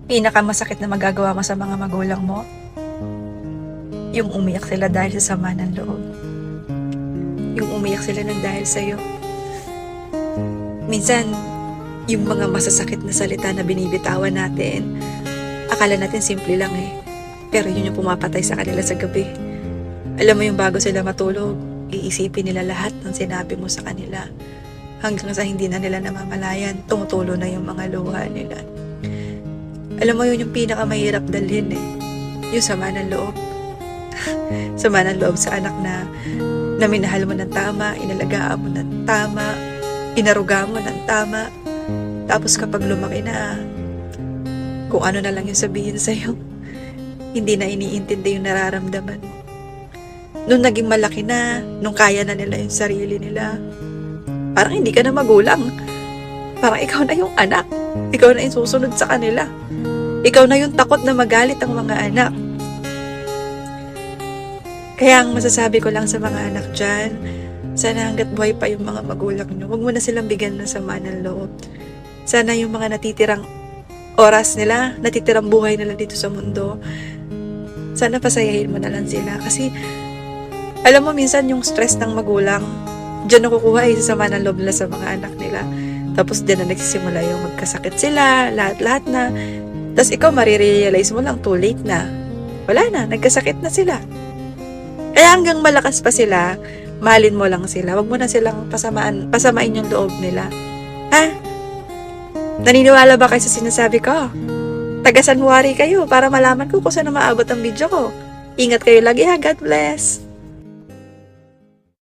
pinakamasakit na magagawa mo sa mga magulang mo? Yung umiyak sila dahil sa sama ng loob. Yung umiyak sila ng dahil sa'yo. Minsan, yung mga masasakit na salita na binibitawan natin, akala natin simple lang eh. Pero yun yung pumapatay sa kanila sa gabi. Alam mo yung bago sila matulog, iisipin nila lahat ng sinabi mo sa kanila. Hanggang sa hindi na nila namamalayan, tumutulo na yung mga luha nila. Alam mo yun yung pinakamahirap dalhin eh. Yung sama ng loob. Sama ng loob sa anak na minahal mo ng tama, inalagaan mo ng tama, inaruga mo ng tama. Tapos kapag lumaki na, kung ano na lang yung sabihin sa'yo, hindi na iniintindi yung nararamdaman mo. Nung naging malaki na, nung kaya na nila yung sarili nila, parang hindi ka na magulang. Parang ikaw na yung anak. Ikaw na yung susunod sa kanila. Ikaw na yung takot na magalit ang mga anak. Kaya ang masasabi ko lang sa mga anak dyan, sana hanggat buhay pa yung mga magulang nyo, huwag mo na silang bigyan ng sama ng loob. Sana yung mga natitirang oras nila, natitirang buhay nila dito sa mundo, sana pasayahin mo na lang sila. Kasi, alam mo, minsan yung stress ng magulang, dyan nakukuha sa sama ng loob nila sa mga anak nila. Tapos dyan na nagsisimula yung magkasakit sila, lahat-lahat na. Tapos ikaw marirealize mo lang, too late na. Wala na, nagkasakit na sila. Kaya hanggang malakas pa sila, mahalin mo lang sila. Huwag mo na silang pasamain yung loob nila. Ha? Naniniwala ba kayo sa sinasabi ko? Taga Sanwari kayo para malaman ko kung saan na maabot ang video ko. Ingat kayo lagi ha. God bless.